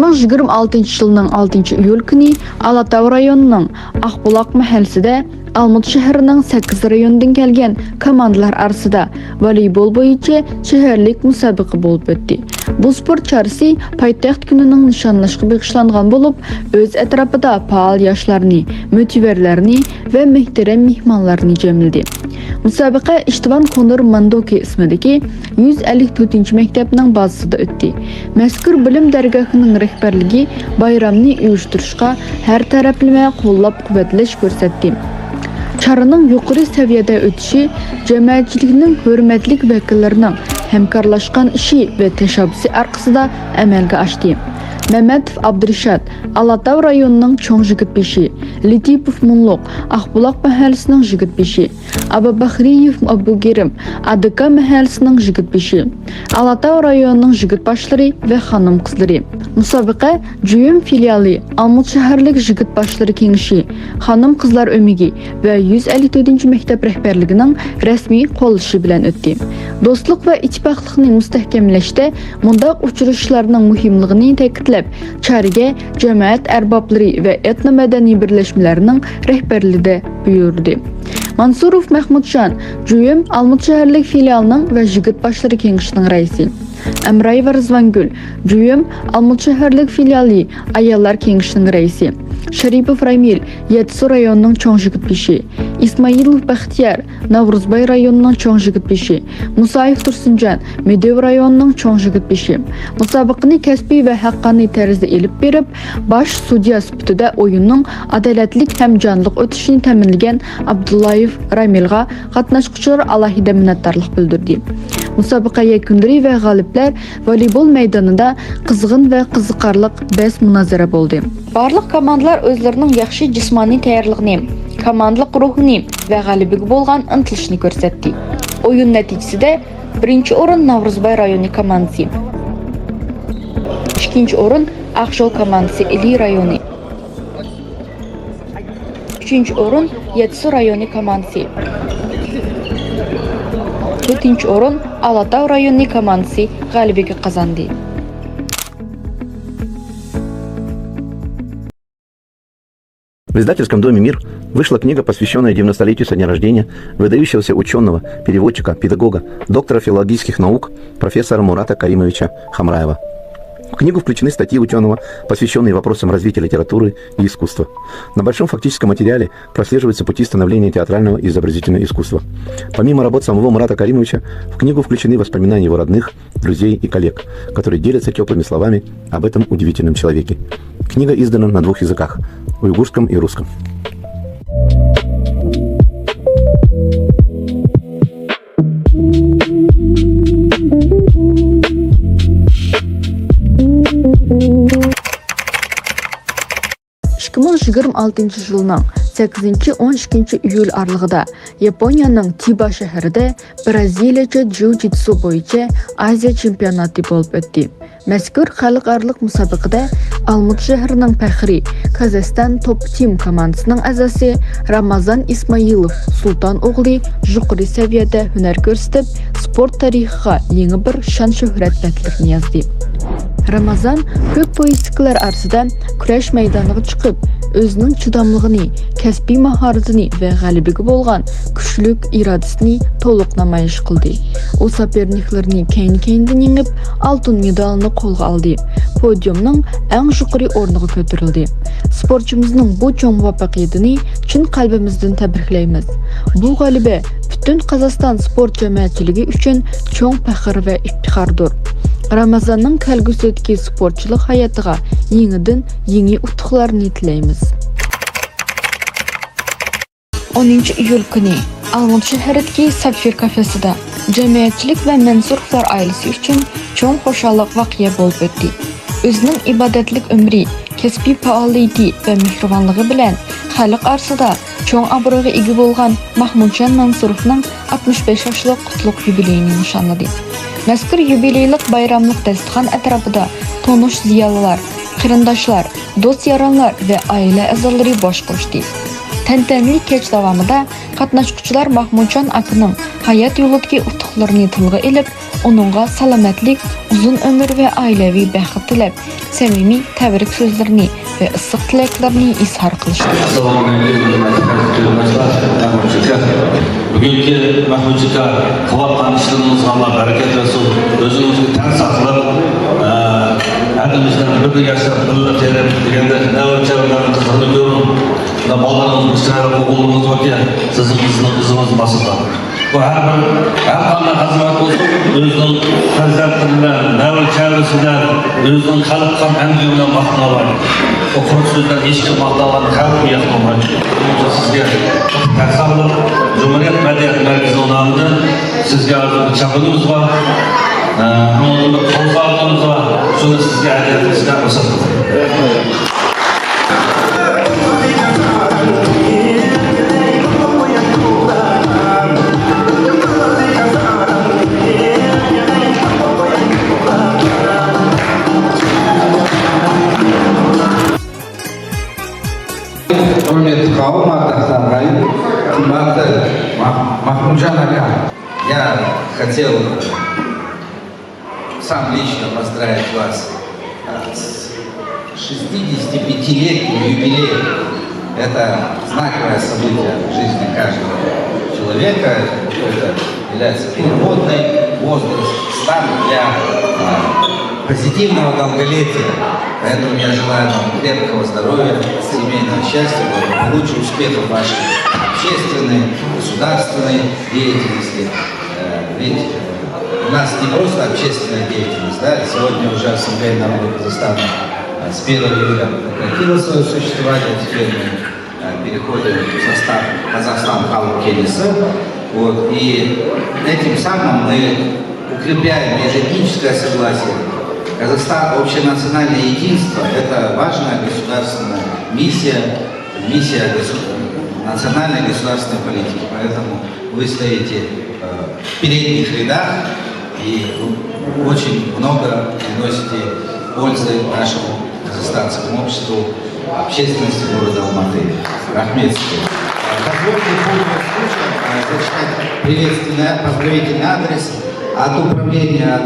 2026 yılının 6 iyul günü Alatau rayonunun Aqbulaq mahallesinde Almut şehrining 8 rayonundan kelgan komandalar arasida voleybol bo'yicha shaharlik musobaqa bo'lib o'tdi. Bu sport chorasi poytaxt kunining nishonlashga bag'ishlangan bo'lib, o'z atrofida faol yoshlarni, motiverlarni va muhtaram mehmonlarni jamladi. Musobaqa Ishtivan Konur Mandoki ismidagi 154 maktabning bazasida o'tdi. Mazkur bilim dargohining rahbarligi bayramni uyushtirishga har taraflama qo'llab-quvvatlash ko'rsatdi. Çarının yuqori saviyada o'tishi jamoatchilikning hurmatli vakillarining hamkorlashgan ishi va tashabbusi orqasida amalga oshdi. Mehmetov Abdurishad, Alatau rayonining cho'ng yigit beshi, Litipov Munluq, Aqbulaq mahallasining yigit beshi, Abubakriyev Abugerim, Adika mahallasining yigit beshi, Alatau rayonining yigit boshlari va xonim qizlari. Musobaqa Juyum filiali, Almut shaharlik yigit boshlari kengashi, xonim qizlar o'migi va 154 maktab rahbarligining rasmiy qo'llashi bilan o'tdi. Do'stlik va ittifoqlikni mustahkamlashda mundaq uchrashishlarning muhimligini ta'kidlab, chariga jamoat arboblari va etnomadaniy birlashmalarining rahbarligida buyurdi. Mansurov Mahmudjon, Juyum Almut shaharlik filialining va yigit boshlari kengashining raisi. Amrayeva Rizvangul, Juyum Almut shaharlik filiali ayollar kengashining raisi. Sharipov Ramil, Yetsu rayonining cho'ng yigit beshi, Ismailov Baxtiyor, Navruzbay rayonining cho'ng yigit beshi, Musayev Tursunjon, Medev rayonining cho'ng yigit beshi. Musobaqani kasbiy va haqqoniy tarzda elib berib, bosh sudya sifatida o'yinning adolatlik ham jonliq o'tishini ta'minlagan Abdullayev Ramilga qatnashuvchilar alohida minnatdorlik bildirdi. Musobaqa yakunlari va g'oliblar voleybol maydonida qizg'in va qiziqarli bahs munozara bo'ldi. Barliq komandalar o'zlarining yaxshi jismoniy tayyorligini, komandalik ruhini va g'alabaga bo'lgan intilishni ko'rsatdi. O'yin natijasida birinchi o'rin Navruzbay rayoni komandasi, ikkinchi o'rin Aqshol komandasi Ili rayoni, uchinchi o'rin Yetsu rayoni komandasi, to'rtinchi o'rin Alatau rayoni komandasi g'alabaga qozondi. В издательском доме «Мир» вышла книга, посвященная 90-летию со дня рождения выдающегося ученого, переводчика, педагога, доктора филологических наук, профессора Мурата Каримовича Хамраева. В книгу включены статьи ученого, посвященные вопросам развития литературы и искусства. На большом фактическом материале прослеживаются пути становления театрального и изобразительного искусства. Помимо работ самого Мурата Каримовича, в книгу включены воспоминания его родных, друзей и коллег, которые делятся теплыми словами об этом удивительном человеке. Книга издана на 2 языках – уйгурском и русском. Yılının 8-12 iyul aralığında Yaponiyanın Chiba şəhərində Braziliyaca jiu-jitsu bo'yicha Asiya chempionati bo'lib o'tdi. Mazkur xalqarалық musobaqada Almut shahrining faxriy Kazakhstan Top Team komandasining a'zosi Ramazan Ismailov Sulton o'g'li yuqori saviyada hunar ko'rsatib, sport tarixiga yangi bir shon-shuhrat batliqni yozdi. Ramazan ko'p poyistiklar arsida kurash maydoniga chiqib, o'zining chidamligini, kasbiy mahoratini va g'alabaga bo'lgan kuchlik irodasini to'liq namoyish qildi. U soperniklarni keyin-keyindan yengib, oltin medalni qo'lga oldi. Podiumning eng yuqori o'rniga ko'tarildi. Sportchimizning bu cho'ng muvaffaqiyatini chin qalbimizdan tabriklaymiz. Bu g'alaba butun Qozog'iston sport jamoatchiligi uchun cho'ng faxr va iftixordir. Ramazanning kelgusidagi sportchilik hayotiga yangi utuqlarni tilaymiz. 10 iyul kuni Almut shahridagi Sapfir kafesida jamoatchilik va Mansurovlar oilasi uchun cho'ng xo'shalik voqea bo'lib o'tdi. O'zining ibodatlik umri, kasbiy faoliyati va mehribonligi bilan xalq arsida cho'ng obro'ga ega bo'lgan Mahmudjon Mansurovning 65 yoshlik qutlug' yubileyini nishonladi. Mazkur yubileylik bayramlik dasturxon atrofida tonish ziyolilar, qarindoshlar, do'st yaronlar va oila a'zolari bosh qo'shdi. Tantanali kech davomida qatnashuvchilar Mahmudjon akaning hayot yo'lidagi utuqlarini tilga ilib, onunğa salamatlik, uzun ömür ve ailevi bəxt tilep, samimiy təbrik sözlerini ve ısıq tileklerini izhar kılıştı. Bugünkü Mahmudcika kıvatlan işleriniz Allah bereket versin. Özünüzü tän saklap, hədimizden bir yaşlar birle terip degende ne ölçevlerin kızını görün. Da ballarınız, işleriniz, oğlunuz var ki sizin kızınız basında. Bu her qanday xizmat olsun, özünün farzandlariga, davr çevresinde, özünün xalqqa əmri bilan maqtalar. O quruq sözler hech kim maqtalarni xalq yoqmaydi. Sizga tasavvur Cumhuriyet Medeniyet Merkezi nomidan sizga chaqiruvimiz bor. Uni qo'zg'alganimiz va shuni sizga aytishga ruxsat qiling. Қауым ардақтағайын, қымбатты Махмуджан ака, я хотел сам лично поздравить вас с 65-летним юбилеем. Это знаковое событие в жизни каждого человека. Это является переходный возраст, старт для позитивного долголетия. Поэтому я желаю вам крепкого здоровья, семейного счастья, благополучия, успехов в вашей общественной, государственной деятельности. Ведь у нас не просто общественная деятельность, да? Сегодня уже Ассамблея народа Казахстана с 1 июля прекратила свое существование, теперь мы переходим в состав Казахстан Халық Кеңесі. Вот. И этим самым мы укрепляем межэтническое согласие. Казахстан, общенациональное единство – это важная государственная миссия национальной государственной политики. Поэтому вы стоите в передних рядах и очень много приносите пользы нашему казахстанскому обществу, общественности города Алматы. Рахмет. Позвольте зачитать приветственный, поздравительный адрес от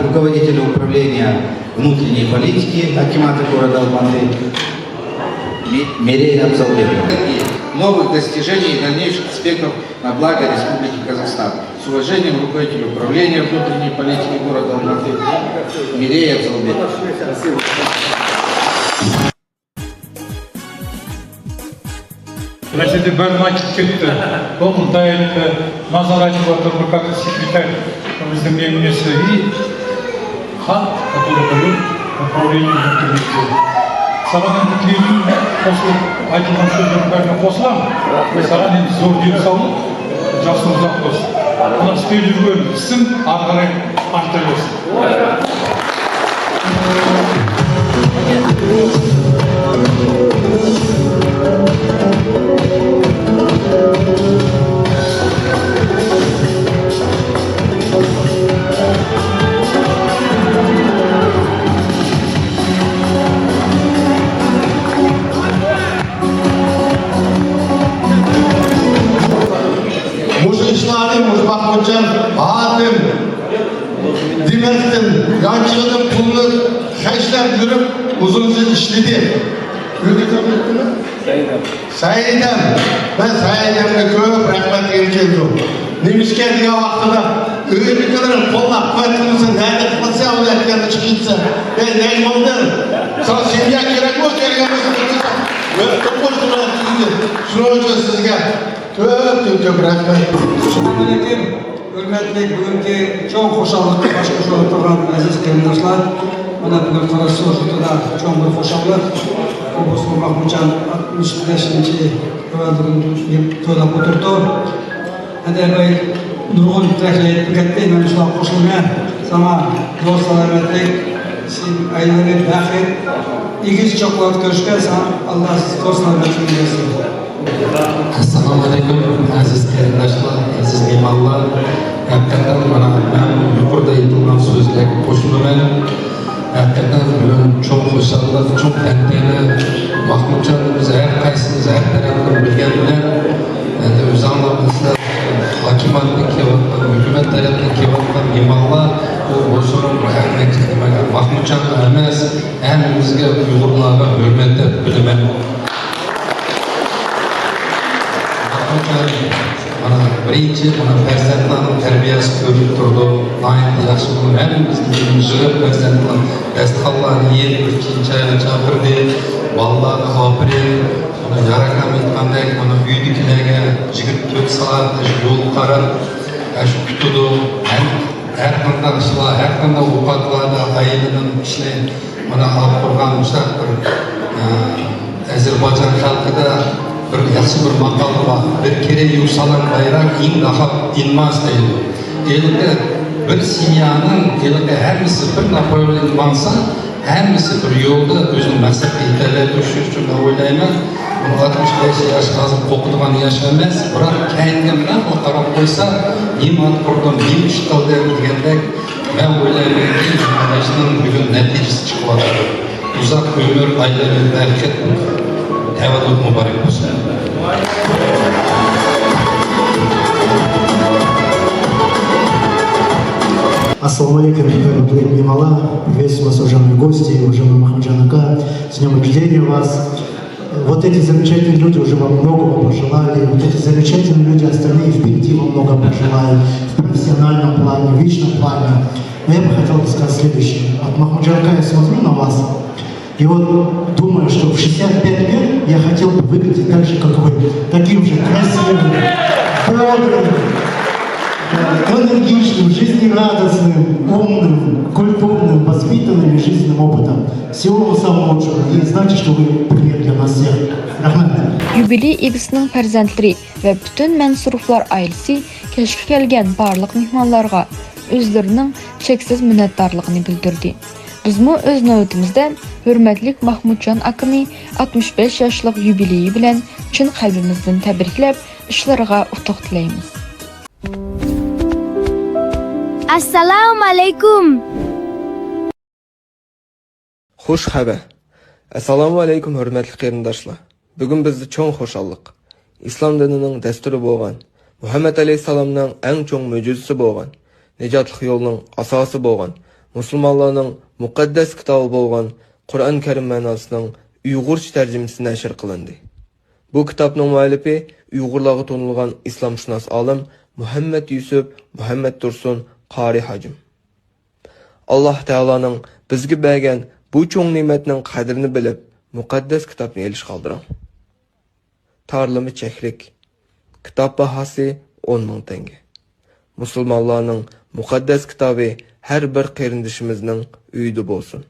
руководителя управления внутренней политики акимата города Алматы Мирея Абзалбекова. Новых достижений и дальнейших успехов на благо Республики Казахстан. С уважением, руководитель управления внутренней политики города Алматы Мирея Абзалбекова. Значит, был Назар Айтбатову как секретарь премьер-министра и хан, который был управлением внутренних дел. Саған кейін айтылған сөздердің бәріне қосыламын. Саған енді зор денсаулық, жасы ұзақ болсын. Мына істеп жүрген ісің ары қарай арта берсін. Mahmudcan, Adem, Demir'den, Yançı'nın pulunu kaçlar görüp uzun işledi. Sayidem. Ben Sayidem'le köp rahmet geldim. Nemişke diye vaktida öğretmenlerin koluna kuvvetimizin nerede kılsa öğretmenler çıkıysa ve neyim oldu? Sana şimdiye gerek yok gelgemizin çıkıysa. Çok hoş durumda şunu için sizge köp rahmet. Hürmetli bugünkü çok hoşallıklı başka şu oturan aziz kavimdaşlar. Bana bugün Karası Ortadan çok bir hoşallık. Bu Mahmudcan 65. kıvadırını toylap oturdu. Hadi ben nurgun tehliyet tüketti. Ben şu an koşulmaya sana zor salametlik, ayları dahil. İgiz çok vakit görüşken sana Allah zor salametlik versin. Assalamu alaikum aziz qarindoshlar, aziz mehmonlar. Haqiqatan mana men yuqorida aytilgan so'zlarga qo'shilaman. Haqiqatan bugun cho'ng xo'shallik, cho'ng tantana Mahmudjon biz har qaysimiz har tarafdan bilgan bilan endi o'zinglar bilasizlar, hukumatdan kelayotgan, hukumat tarafidan kelayotgan mehmonlar bu Mana birinchi mana farzandlarning tarbiyasi ko'rib turdi. Ayni yaxshi bo'lib, hammamizga yig'ib farzandlar dasturxonlarni yeb, bir chayga chaqirdi. Bolalarga xopirin, mana yarakam aytgandek, mana uydagilarga 24 soat yo'l qarab, shu kutdi. Her qanday ishlar, her qanday ovqatlarda aylanib ishlaydi. Mana olib qo'ygan bir Azerbaycan xalqida bir yaxshi bir maqol bor. Bir kere yuksalan bayrak in daha inmaz deydi. Elimde bir simyanın, elimde hemisi bir Napolyon bansa, hemisi bir yolda özünün məqsədlə ilerletiş üçün oylayman. 65 yaş azıb qoquduğan yaş emas, bırak kendine bir qarab qoysa, nimat qurdum, neyim iş qıldım degəndək, ben oylayman ki, jurnalistinin bugün nəticesi çıxmadı. Uzaq ömür, ayların bərkət, təvəllüd mübarək olsun. Ассаламу алейкум, дорогие мала, приветствую вас, уважаемые гости, уважаемый Махамджан Ака, с днем рождения вас. Вот эти замечательные люди уже вам многого пожелали, вот эти замечательные люди, остальные впереди вам много пожелают, в профессиональном плане, в личном плане. Но я бы хотел сказать следующее. От Махамджан Ака я смотрю на вас, и вот думаю, что в 65 лет я хотел бы выглядеть так же, как вы, таким же красивым, бодрым, энергичным, жизнерадостным, умным, культурным, воспитанным и жизненным опытом. Всего вам самого лучшего. И знайте, что вы пример для нас всех. Рахмат. Юбилей игісінің перзентлері ve bütün Mansuruflar ailesi keşke kelgen barlıq mihmanlarga özlerinin çeksiz minnettarlığını bildirdi. Bizmo öz növbetimizde hürmetlik Mahmudcan Akını 65 yaşlıq yubileyi bilen çın kalbimizden tebriklep işlerine utuq dileyimiz. Assalomu alaykum. Xush xabar. Assalomu alaykum hurmatli qarindoshlar. Bugun bizda cho'ng xushalliq. Islom dinining dasturi bo'lgan, Muhammad alayhisalomning eng cho'ng mo'jizasi bo'lgan, nijotlik yo'lining asosi bo'lgan, musulmonlarning muqaddas kitobi bo'lgan Qur'on Karim ma'nosining Uyg'urcha tarjimasi nashr qilindi. Bu kitobning muallifi Uyg'urlarga to'nilgan islomshunos olim Muhammad Yusuf Muhammad Tursun Qari Hacım. Allah Teala'nın bizga bergan bu cho'ng ne'matning qadrini bilib, muqaddas kitobni elish qoldiring. Tarlimi cheklik. Kitob bahosi 10 ming tenge. Musulmonlarning muqaddas kitobi har bir qarindishimizning uyida bo'lsin.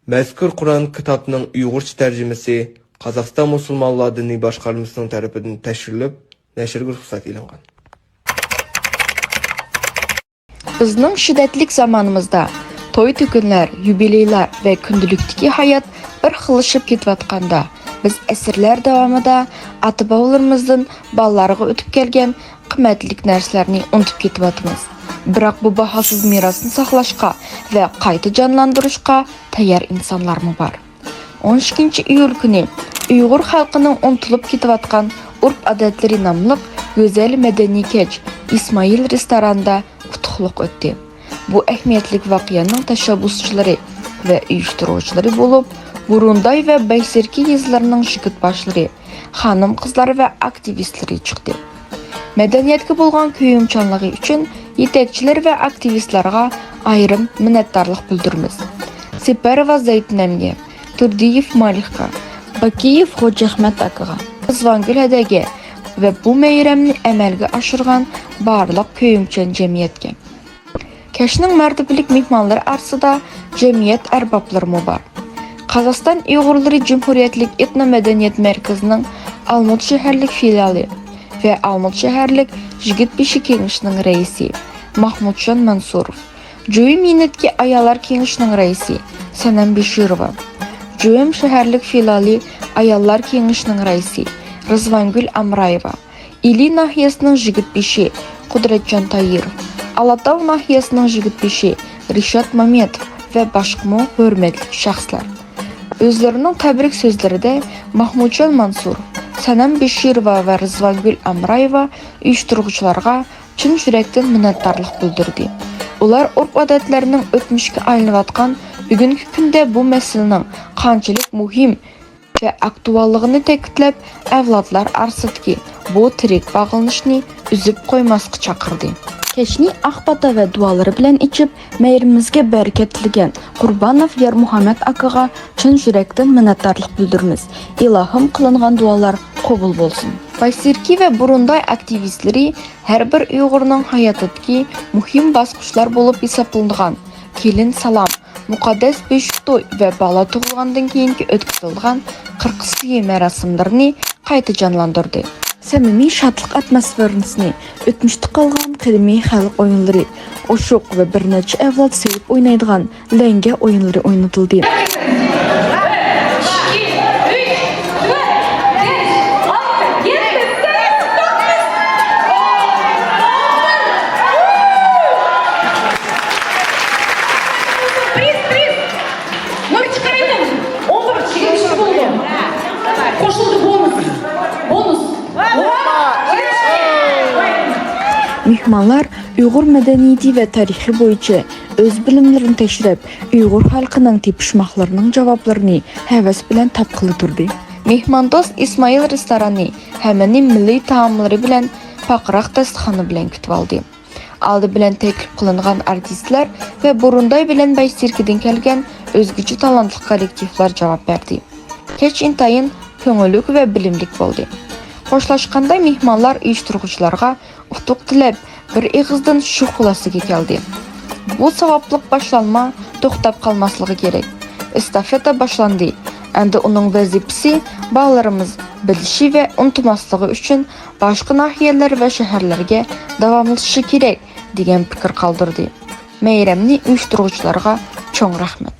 Mazkur Qur'on kitobining Uyg'urcha tarjimasi Qozog'iston musulmonlar diniy boshqarmasining tarafidan tashrif nashrga ruxsat e'lon Bizning şiddetlik zamanımızda toy tükünler, yubileyler ve kündülükteki hayat bir xilishib ketayotganda biz əsrlər davamında ata-bobolarimizdan ballarga o'tib kelgan qimmatlik narsalarni unutib ketyapmiz. Biroq bu bahosiz merosni saqlashga va qayta jonlantirishga tayyor insonlarmi bor. 12-iyul kuni Uyg'ur xalqining unutulib ketayotgan urf-odatlari nomli go'zal madaniy kech İsmail restoranda qutlug' o'tdi. Bu ahamiyatli voqeaning tashabbuschilari va uyushtiruvchilari bo'lib, Burunday va Baysirki yezlarining shigit boshlari, xonim qizlari va aktivistlari chiqdi. Madaniyatga bo'lgan kuyimchanligi uchun yetakchilar va aktivistlarga ayrim minnatdorlik bildiramiz. Separova Zaytnamga, Turdiyev Malikga, Bakiyev Xo'jahmat akaga, Rizvangul Hadaga ve bu meyramni amalga oshirgan barliq kuyimchan jamiyatga. Keşning martabalik mehmonlari arsida jamiyat arboblari bor. Qozog'iston Uyg'urlari Cumhuriyetlik Etnomadaniyat markazining Almut shaharlik filiali ve Almut shaharlik Jigit Beshi kengashining raisi Mahmudjon Mansurov, Jo'y Minatki ayollar kengashining raisi Sanam Beshirova, Jo'ym shaharlik filiali ayollar kengashining raisi Rizvangul Amrayeva, İli nahiyasining Jigit Beshi Qudratjon Tayirov, Alatau nahiyasining Jigit Beshi Rishot Mametov ve boshqa hurmatli shaxslar. Özlerining tabrik so'zlarida Mahmudjon Mansurov, Sanam Beshirova va Rizvangul Amrayeva uyushtiruvchilarga chin yurakdan minnatdorlik bildirdi. Ular urf-odatlarining o'tmishga aylanayotgan bugungi kunda bu masalaning qanchalik muhim ve aktuallığını tekitlep, evlatlar arasındaki bu tirik bağlanışını üzüp koymaskı çakırdı. Keşni ahbata ve duaları bilen içip, meyrimizge bereketligen Qurbanov Yer Muhammed akaga çın yürekten minnettarlık bildirimiz. İlahım kılıngan dualar kabul bolsun. Baysirki ve Burunday aktivistleri her bir Uygur'un hayatıdaki muhim basqıçlar bolup hesaplanıgan kelin salam, mukaddes beşiktoy ve bala tuğulgandan keyinki ötküzülgan qırqısıya merasimlerini qayta canlandırdı. Samimiy şadlık atmosferasini, ötmüşte kalgan qadimiy xalq oyunları, oşuq ve bir neçe evlat sevip oynaydigan lenge oyunları oynatıldı. Mihmanlar Uyghur medeniyeti ve tarihi boyunca öz bilimlerini teşrep, Uyghur halkının tepişmaqlarının cevaplarını heves bilen tapqılı durdu. Mihmandost İsmail restorani hemenin milli taamları bilen paqıraq dastıxanı bilen kütüp aldı. Aldı bilen teklif kılıngan artistler ve Burunday bilen Baysirkiden kelgen özgücü talantlı kolektifler cevap verdi. Keç intayın köngülük ve bilimlik oldu. Hoşlaşkanda mihmanlar uyuşturucularga utuq tilep bir eğizden şu xulasıga keldi. Bu savaplık başlanma toxtap kalmaslığı gerek. Estafeta başlandı. Endi onun vazifesi bağlarımız bilişi ve unutmaslığı üçün başka nahiyeler ve şehirlerge davamlışı gerek degan fikir kaldırdı. Meyremni uyuşturucularga çoğun rahmet.